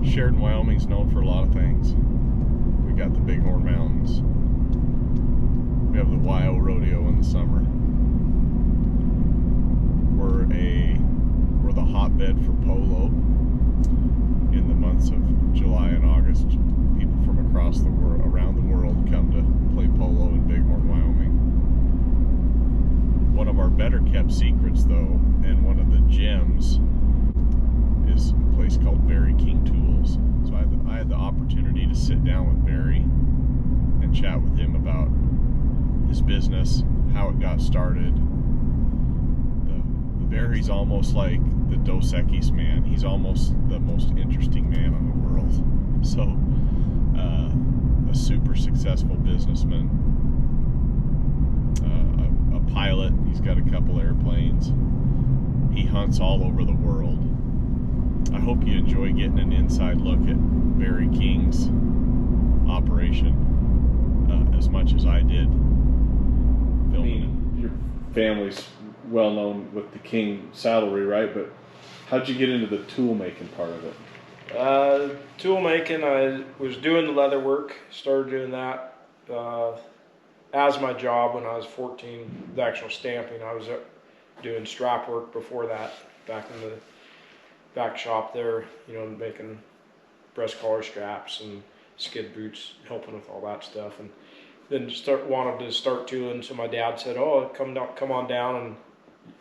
Sheridan, Wyoming's known for a lot of things. We got the Bighorn Mountains. We have the Wyo Rodeo in the summer. We're the hotbed for polo in the months of July and August. People from across the world, around the world, come to play polo in Bighorn, Wyoming. One of our better kept secrets, though, and one of the gems, is a place called Barry King Tools. So I had the opportunity to sit down with Barry and chat with him about his business, how it got started. The Barry's almost like the Dos Equis man. He's almost the most interesting man in the world. So, a super successful businessman, a pilot. He's got a couple airplanes. He hunts all over the world. I hope you enjoy getting an inside look at Barry King's operation as much as I did filming it. Your family's well known with the King saddlery, right? But how'd you get into the tool making part of it? Tool making, I was doing the leather work, started doing that as my job when I was 14, the actual stamping. I was doing strap work before that, back in the back shop there, making breast collar straps and skid boots, helping with all that stuff. And then wanted to start tooling, so my dad said, "Oh, come on down and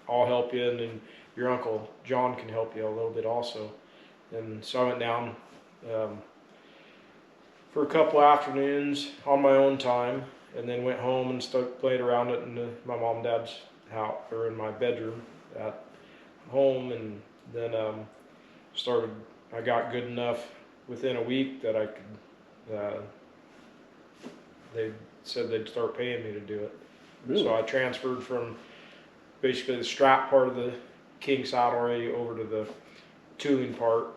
I'll help you, and then your uncle John can help you a little bit also." And so I went down for a couple afternoons on my own time, and then went home and played around it in my mom and dad's house, or in my bedroom at home. And then I got good enough within a week that I could, they said they'd start paying me to do it. Really? So I transferred from basically the strap part of the King saddlery over to the tooling part,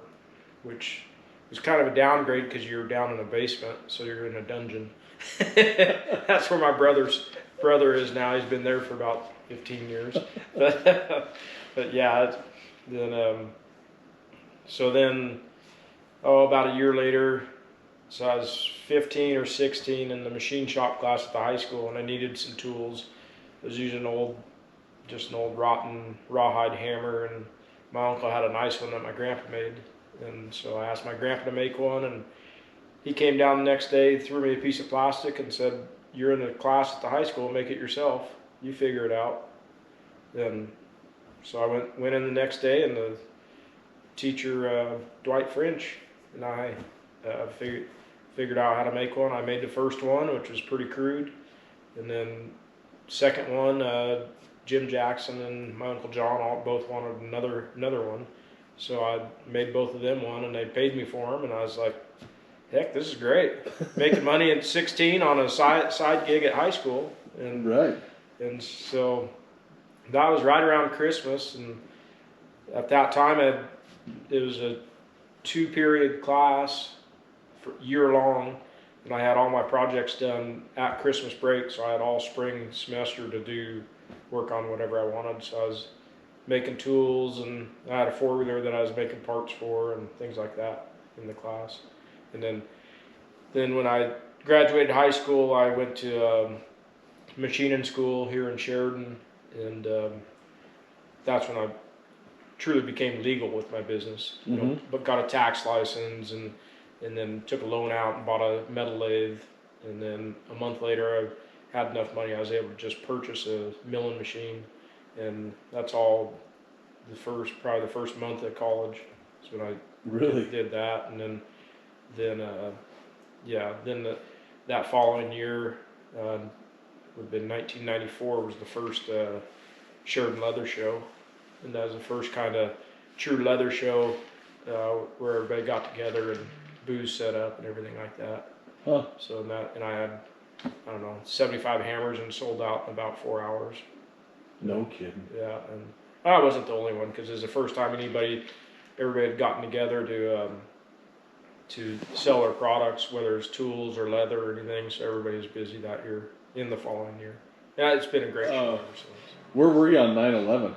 which was kind of a downgrade because you're down in a basement, so you're in a dungeon. That's where my brother is now. He's been there for about 15 years. But yeah, then, about a year later, so I was 15 or 16 in the machine shop class at the high school, and I needed some tools. I was using just an old rotten rawhide hammer, and my uncle had a nice one that my grandpa made. And so I asked my grandpa to make one, and he came down the next day, threw me a piece of plastic and said, "You're in the class at the high school, make it yourself. You figure it out." So I went in the next day, and the teacher, Dwight French, and I figured out how to make one. I made the first one, which was pretty crude, and then second one, Jim Jackson and my Uncle John both wanted another one. So I made both of them one, and they paid me for them, and I was like, heck, this is great. Making money at 16 on a side gig at high school. And, right. And so that was right around Christmas, and at that time it was a 2-period class for year long, and I had all my projects done at Christmas break, so I had all spring semester to do work on whatever I wanted. So I was making tools, and I had a 4-wheeler that I was making parts for and things like that in the class. And then when I graduated high school, I went to machining school here in Sheridan, and that's when I truly became legal with my business. But got a tax license, and then took a loan out and bought a metal lathe. And then a month later, I had enough money, I was able to just purchase a milling machine. And that's all probably the first month of college. So when I really did that. And then that following year, would have been 1994, was the first Sheridan Leather Show. And that was the first kind of true leather show where everybody got together and booze set up and everything like that. Huh. So I had, 75 hammers and sold out in about 4 hours. No kidding. Yeah, and I wasn't the only one, because it was the first time everybody had gotten together to sell their products, whether it's tools or leather or anything. So everybody was busy that year, in the following year. Yeah, it's been a great show ever since. Where were you on 9/11?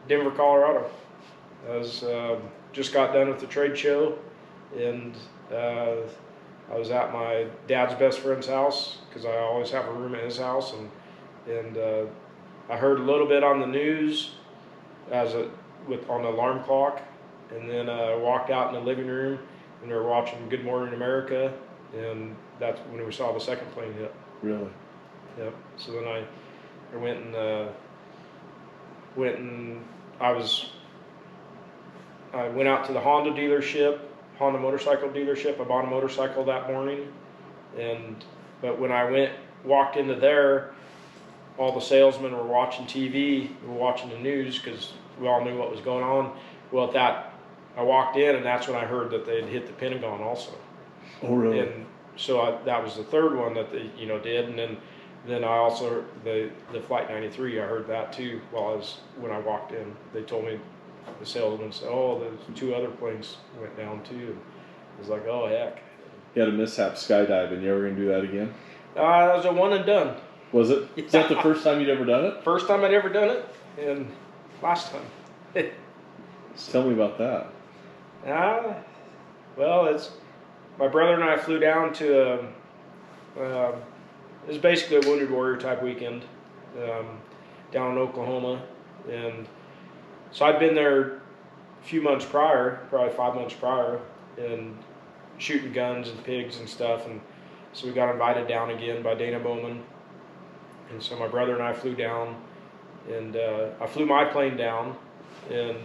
Denver, Colorado. I was just got done with the trade show, and I was at my dad's best friend's house because I always have a room at his house, and I heard a little bit on the news on the alarm clock, and then I walked out in the living room and we were watching Good Morning America, and that's when we saw the second plane hit. Really? Yep. So then I went and I went out to the Honda motorcycle dealership. I bought a motorcycle that morning, but when I walked into there, all the salesmen were watching TV, were watching the news because we all knew what was going on. Well, I walked in, and that's when I heard that they had hit the Pentagon also. Oh, really? And so that was the third one that they did, and then I also the Flight 93. I heard that too when I walked in. They told me, the salesman said, "Oh, the 2 other planes went down too." And I was like, "Oh heck." You had a mishap skydiving. You ever gonna do that again? That was a one and done. Was it? Yeah. Is that the first time you'd ever done it? First time I'd ever done it, and last time. Tell me about that. Well, it's my brother and I flew down to it was basically a Wounded Warrior type weekend down in Oklahoma, and so I'd been there a few months prior, probably 5 months prior, and shooting guns and pigs and stuff, and so we got invited down again by Dana Bowman, and so my brother and I flew down, and I flew my plane down, and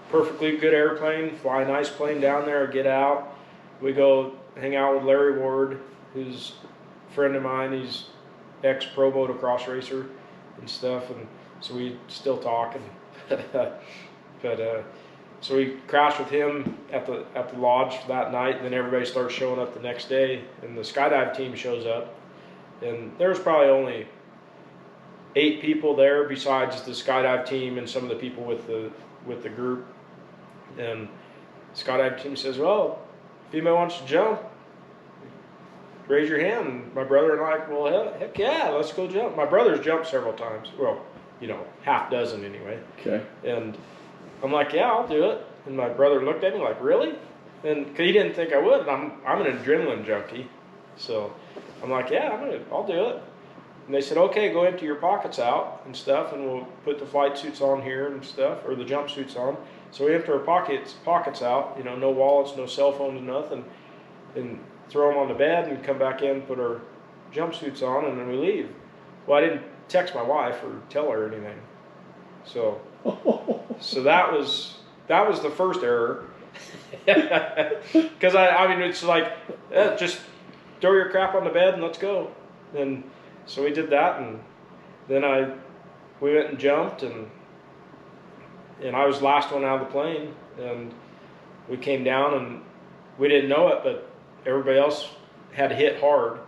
perfectly good airplane, fly a nice plane down there, get out, we go hang out with Larry Ward, who's a friend of mine. He's ex-pro motocross racer and stuff, and so we still talk, but so we crashed with him at the lodge for that night, and then everybody starts showing up the next day, and the skydive team shows up, and there was probably only 8 people there besides the skydive team and some of the people with the group. And the skydive team says, "Well, if anybody wants to jump, raise your hand." And my brother and I, well, heck yeah, let's go jump. My brother's jumped several times. Well, half dozen anyway. Okay. And I'm like, "Yeah, I'll do it." And my brother looked at me like, "Really?" And cause he didn't think I would. And I'm an adrenaline junkie, so I'm like, "Yeah, I'll do it." And they said, "Okay, go empty your pockets out and stuff, and we'll put the flight suits on here and stuff, or the jump suits on." So we empty our pockets out, no wallets, no cell phones, nothing, and throw them on the bed and come back in, put our jumpsuits on, and then we leave. Well, I didn't text my wife or tell her anything. So that was the first error. Because I mean, it's like, just throw your crap on the bed and let's go. And so we did that, and then we went and jumped, and I was the last one out of the plane, and we came down, and we didn't know it, but everybody else had hit hard,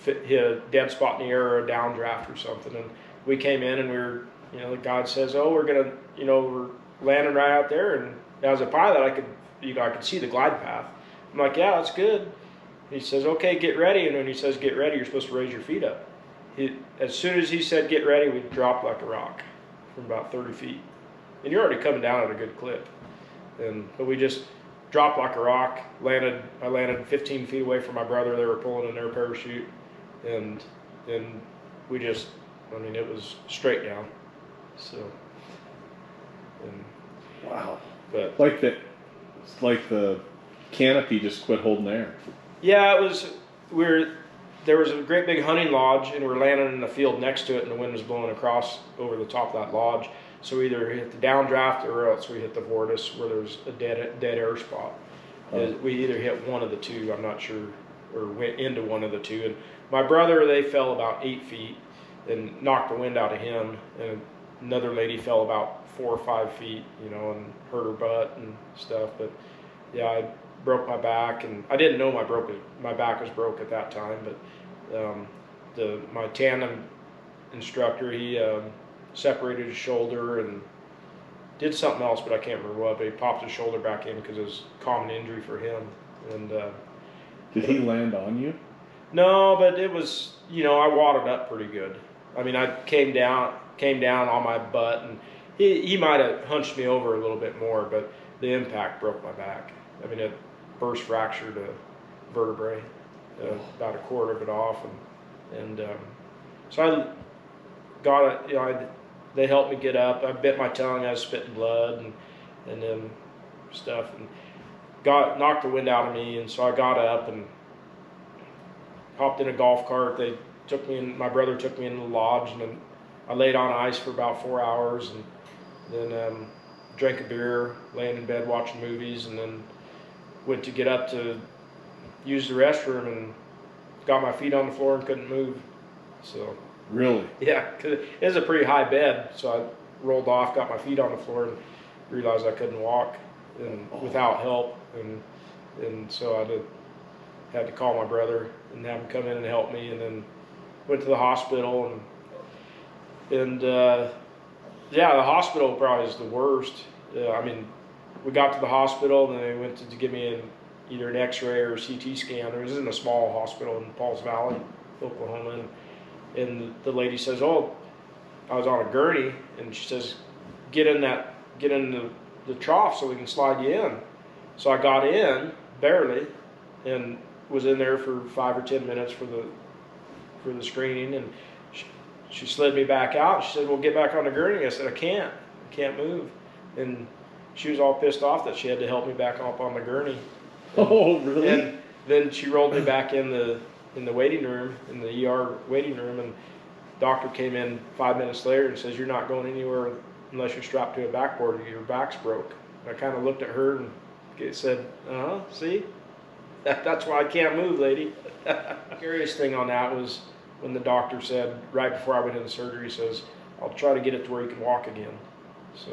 hit a dead spot in the air or a downdraft or something, and we came in, and we were, the guide says, "Oh, we're gonna, we're landing right out there," and as a pilot, I could see the glide path. I'm like, "Yeah, that's good." He says, "Okay, get ready," and when he says get ready, you're supposed to raise your feet up. As soon as he said get ready, we dropped like a rock from about 30 feet. And you're already coming down at a good clip. But we just dropped like a rock, I landed 15 feet away from my brother. They were pulling in their parachute. And then we just, it was straight down. So. Wow. But it's like the canopy just quit holding air. Yeah, there was a great big hunting lodge, and we're landing in the field next to it, and the wind was blowing across over the top of that lodge. So we either hit the downdraft or else we hit the vortice where there's a dead air spot. Oh. We either hit one of the two, I'm not sure, or went into one of the two. And my brother, they fell about 8 feet and knocked the wind out of him. And another lady fell about 4 or 5 feet, and hurt her butt and stuff. But yeah, I broke my back, and I didn't know my back was broke at that time. But my tandem instructor, he separated his shoulder and did something else, but I can't remember what. But he popped his shoulder back in because it was a common injury for him. And did he land on you? No, but it was, I wadded up pretty good. I mean, I came down on my butt, and He might have hunched me over a little bit more, but the impact broke my back. I mean, it burst fractured a vertebrae, about a quarter of it off, and so I got it. You know, they helped me get up. I bit my tongue. I was spitting blood and then stuff, and knocked the wind out of me. And so I got up and hopped in a golf cart. They took me in. My brother took me into the lodge, and then I laid on ice for about 4 hours, and then drank a beer, laying in bed watching movies, and then went to get up to use the restroom and got my feet on the floor and couldn't move. So Really? yeah, 'cause it was a pretty high bed, so I rolled off, got my feet on the floor, and realized I couldn't walk and without help, and so I had to call my brother and have him come in and help me, and then went to the hospital and yeah, the hospital probably is the worst. I mean, we got to the hospital, and they went to give me either an X-ray or a CT scan. It was in a small hospital in Pauls Valley, Oklahoma, and the lady says, "Oh, I was on a gurney," and she says, "Get in the trough so we can slide you in." So I got in barely, and was in there for 5 or 10 minutes for the screening, and she slid me back out. She said, "Well, get back on the gurney." I said, I can't move. And she was all pissed off that she had to help me back up on the gurney. Oh, really? And then she rolled me back in the waiting room, in the ER waiting room, and doctor came in 5 minutes later and says, "You're not going anywhere unless you're strapped to a backboard. Your back's broke." And I kind of looked at her and said, "See, that's why I can't move, lady." The scariest thing on that was when the doctor said, right before I went into surgery, he says, "I'll try to get it to where you can walk again." So,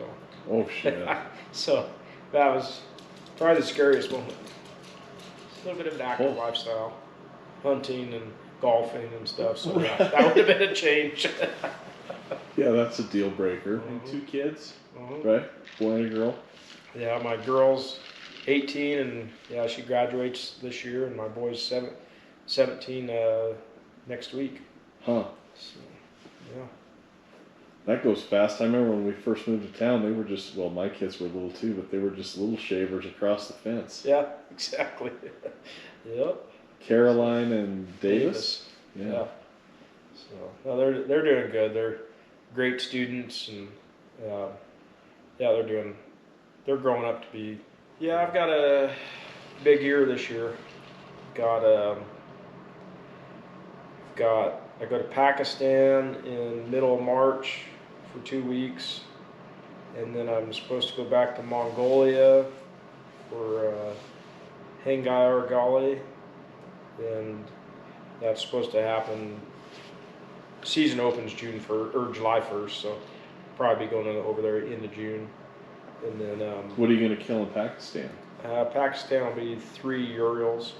Oh, shit. so that was probably the scariest moment. A little bit of an active lifestyle, hunting and golfing and stuff. So yeah, that would have been a change. Yeah, that's a deal breaker. And 2 kids, right? Boy and a girl. Yeah, my girl's 18, and yeah, she graduates this year, and my boy's 17 next week. Huh. So, yeah. That goes fast. I remember when we first moved to town, they were just, well, my kids were little too, but they were just little shavers across the fence. Yeah, exactly. Yep. Caroline and Davis. Yeah. So no, they're doing good. They're great students, and yeah, they're growing up to be. Yeah, I've got a big year this year. I go to Pakistan in middle of March for 2 weeks, and then I'm supposed to go back to Mongolia for Hengai Argali, and that's supposed to happen. Season opens July 1st, so probably be going over there into June, and then What are you going to kill in Pakistan? Pakistan will be 3 Urials,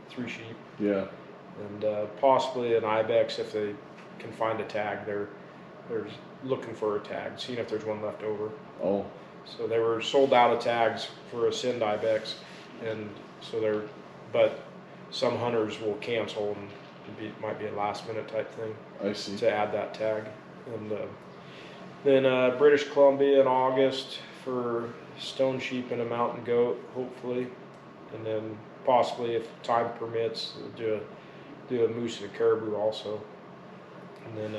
3 sheep. Yeah. And possibly an ibex if they can find a tag. They're looking for a tag, seeing if there's one left over. Oh. So they were sold out of tags for a Sind ibex, and so but some hunters will cancel, and it might be a last minute type thing. I see. To add that tag, and then British Columbia in August for stone sheep and a mountain goat, hopefully, and then possibly if time permits, do a moose and a caribou also. And then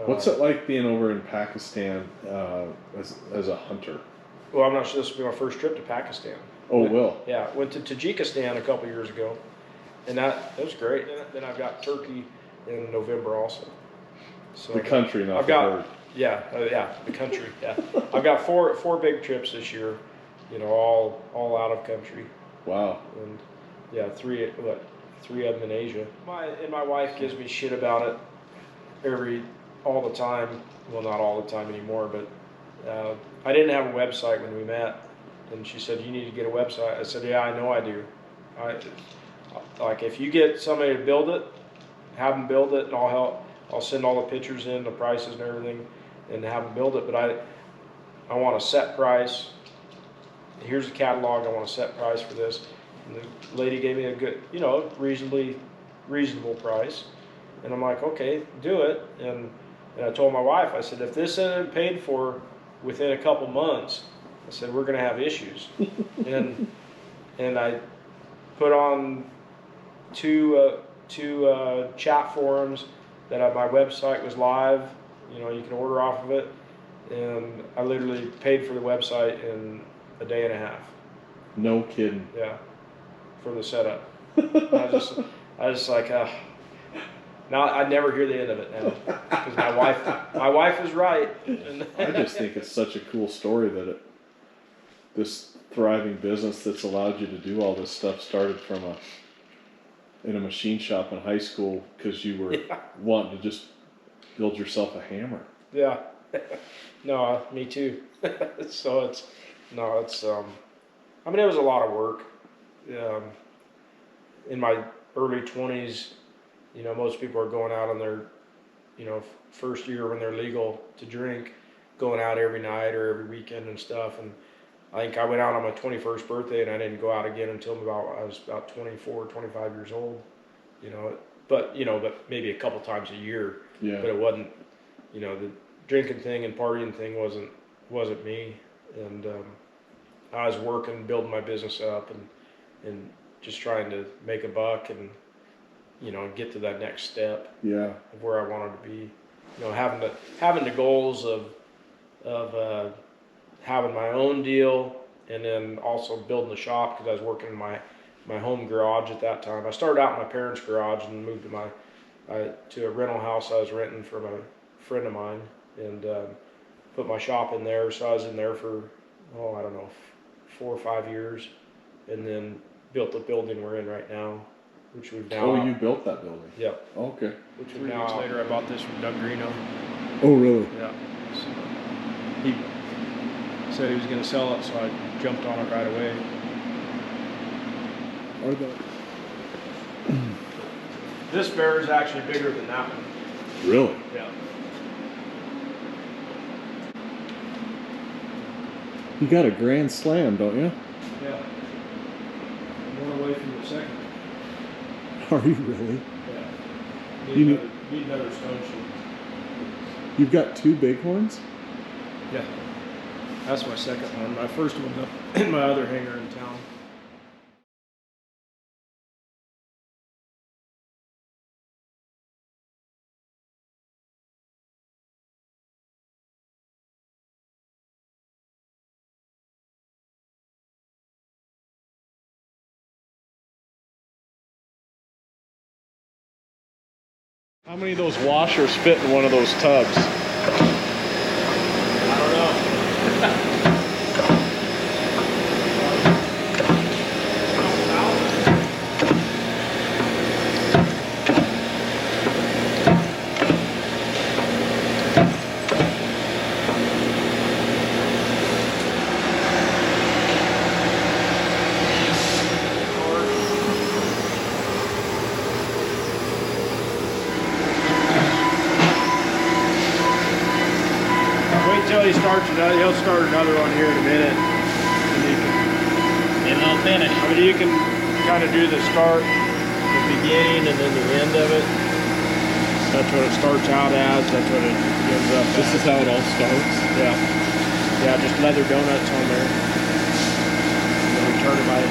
what's it like being over in Pakistan as a hunter? Well, I'm not sure this will be my first trip to Pakistan. Oh, will? Yeah, went to Tajikistan a couple years ago, and that was great. Then I've got Turkey in November also. So the country, not I've the got, bird. Yeah, the country. Yeah, I've got four big trips this year. You know, all out of country. Wow. And yeah, three of them in Asia. My wife gives me shit about it all the time. Well, not all the time anymore, but I didn't have a website when we met, and she said, "You need to get a website." I said, "Yeah, I know I do. Like if you get somebody to build it, have them build it, and I'll help. I'll send all the pictures in, the prices and everything, and have them build it. But I want a set price. Here's the catalog. I want a set price for this." And the lady gave me a good, reasonable price. And I'm like, okay, do it. And And I told my wife, I said, if this isn't paid for within a couple months, I said, we're going to have issues. and I put on two chat forums that my website was live. You know, you can order off of it. And I literally paid for the website in a day and a half. No kidding. Yeah, for the setup. I was like, now I never hear the end of it now because my wife is right. I just think it's such a cool story that this thriving business that's allowed you to do all this stuff started from in a machine shop in high school because you were wanting to just build yourself a hammer. Yeah. No, me too. So it's I mean, it was a lot of work. In my early 20s, you know, most people are going out on their, you know, first year when they're legal to drink, going out every night or every weekend and stuff. And I think I went out on my 21st birthday and I didn't go out again until I was about 24, 25 years old, you know, but maybe a couple times a year. Yeah. But it wasn't, you know, the drinking thing and partying thing wasn't me. And I was working, building my business up and just trying to make a buck and, you know, get to that next step. Yeah. Of where I wanted to be. You know, having the goals of having my own deal and then also building the shop because I was working in my home garage at that time. I started out in my parents' garage and moved to a rental house I was renting from a friend of mine and put my shop in there. So I was in there for, I don't know, 4 or 5 years and then built the building we're in right now, which we've now... Oh, you built that building? Yep. Okay. Which 3 weeks later I bought this from Doug Greeno. Oh, really? Yeah. So he said he was going to sell it, so I jumped on it right away. This bear is actually bigger than that one. Really? Yeah. You got a grand slam, don't you? Yeah. One away from the second. Are you really? Yeah. Need another stone shoot. You've got 2 bighorns? Yeah. That's my second one. My first one's up in my other hangar in town. How many of those washers fit in one of those tubs? I don't know. Until he starts another, he'll start another one here in a minute. And I'll finish. I mean, you can kind of do the start, the beginning, and then the end of it. That's what it starts out as. That's what it ends up. This is how it all starts? Yeah. Yeah, just leather donuts on there. And then we turn it by.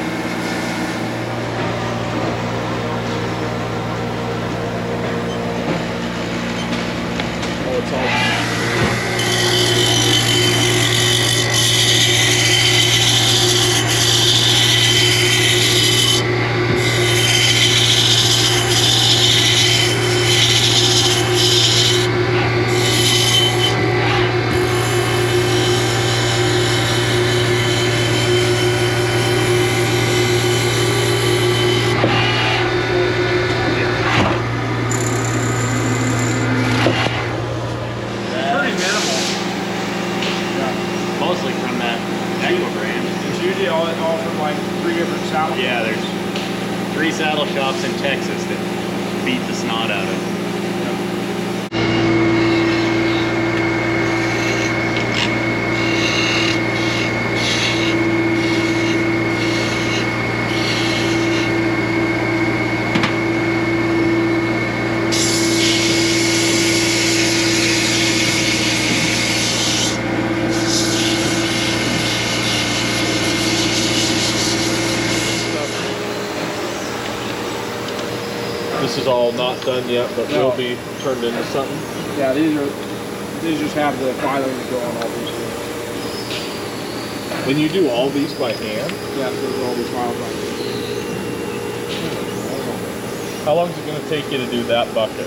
Oh, it's all. Mostly from that Echo brand. It's usually all from like 3 different saddle. Yeah, there's 3 saddle shops in Texas that beat the snot out of it. This is all not done yet, but No. will be turned into something. Yeah, these just have the filing to go on all these things. When you do all these by hand, Yeah, those are all the files on. how long is it going to take you to do that bucket?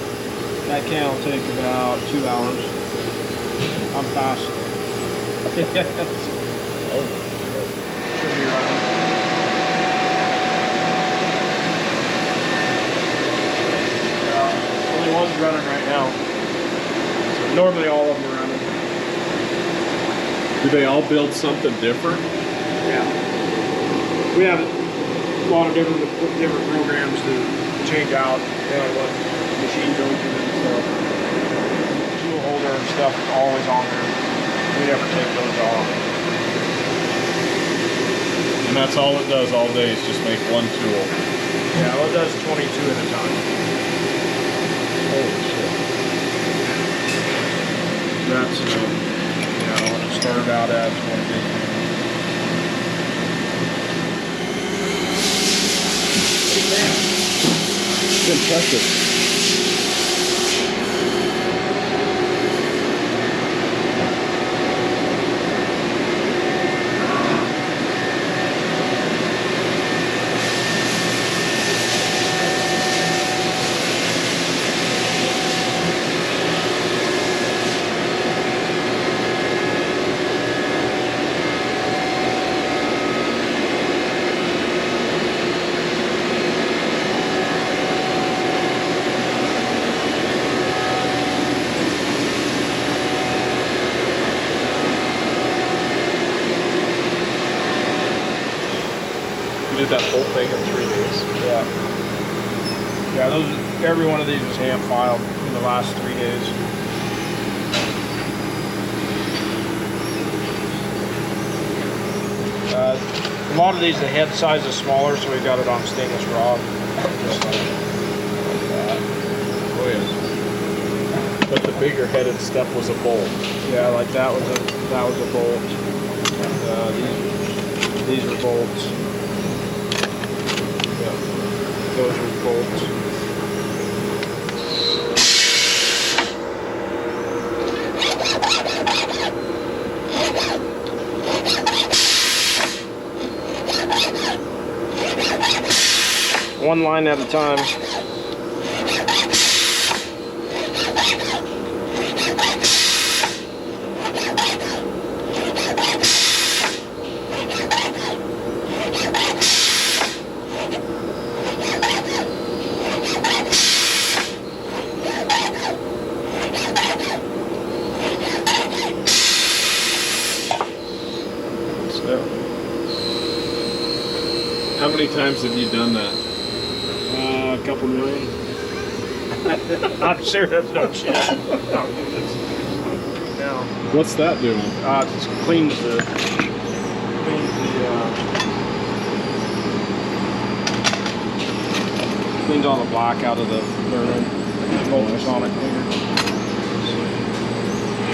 That can will take about 2 hours. I'm fast. Should be running. Only one's running right now. So normally all of them are running. Do they all build something different? Yeah. We have a lot of different programs to change out, what machine goes in and stuff. Tool holder and stuff is always on there. We never take those off. And that's all it does all day is just make one tool. Yeah, well, it does 22 at a time. Holy shit. That's what it started out as what it is. It's impressive. You did that whole thing in 3 days? Yeah. Yeah, every one of these was hand filed in the last 3 days. A lot of these, the head size is smaller, so we got it on stainless rod. Just like that. Oh yeah. But the bigger headed stuff was a bolt. Yeah, like that was a bolt. These were bolts. Yeah, those are bolts. One line at a time. How many times have you done that? A couple million. I'm sure that's no shit. No. What's that doing? It just cleans the cleans all the black out of the burner. Ultrasonic cleaner.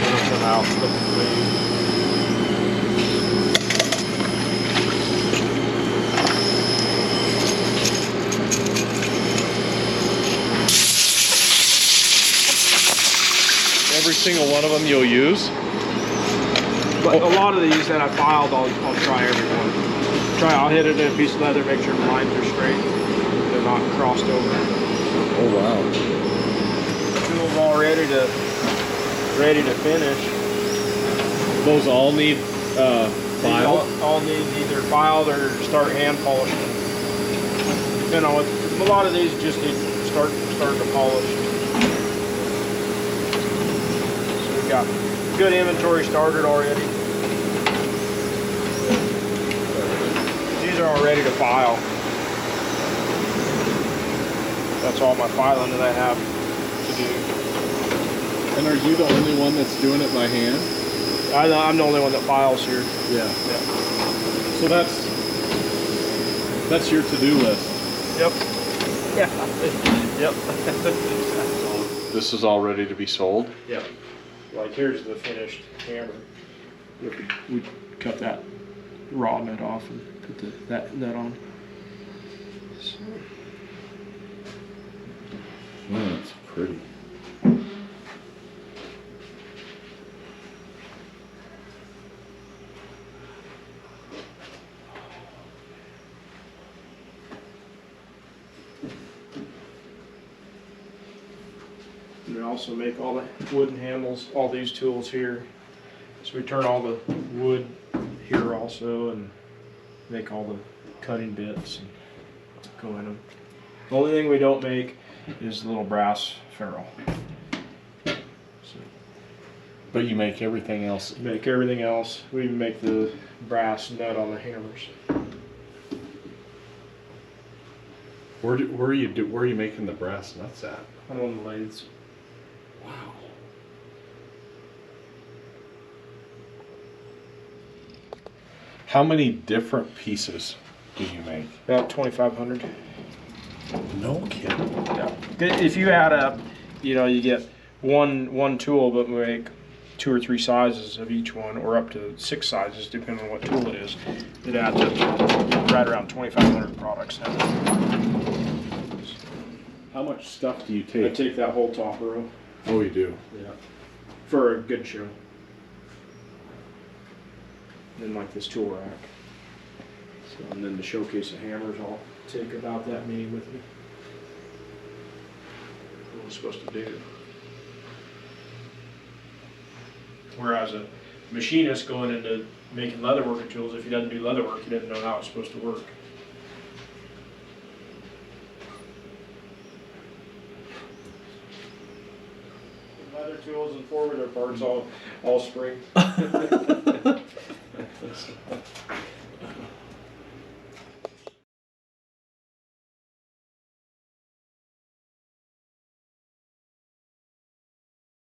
Rips them out. Flip the blade. Every single one of them you'll use? But a lot of these that I filed, I'll try every one. I'll hit it in a piece of leather, make sure the lines are straight. They're not crossed over. Oh wow. Tools all ready to finish. Those all need filed? All need either filed or start hand polishing. Depending on what, a lot of these just need start to polish. So we've got good inventory started already. These are all ready to file. That's all my filing that I have to do. And are you the only one that's doing it by hand? I'm the only one that files here. Yeah. Yeah. So that's your to-do list. Yep. Yeah. Yep. This is all ready to be sold? Yep. Like here's the finished hammer. We cut that raw nut off and put that nut on. So. It's pretty. And we also make all the wooden handles, all these tools here. So we turn all the wood here also and make all the cutting bits and go in them. The only thing we don't make is the little brass ferrule. So But you make everything else. make everything else. We even make the brass nut on the hammers. Where are you making the brass nuts at? On one of the lathes. Wow. How many different pieces do you make? About 2,500. No kidding. Yeah. If you add up, you get one tool, but we make 2 or 3 sizes of each one, or up to 6 sizes, depending on what tool it is. It adds up to right around 2,500 products. How much stuff do you I take? take that whole top row. Oh, you do. Yeah. For a good show. And then like this tool rack. So, and then to showcase the hammers, I'll take about that many with me. What I'm supposed to do. Whereas a machinist going into making leatherworking tools, if he doesn't do leather work, he doesn't know how it's supposed to work. Leather tools and forward parts all spring.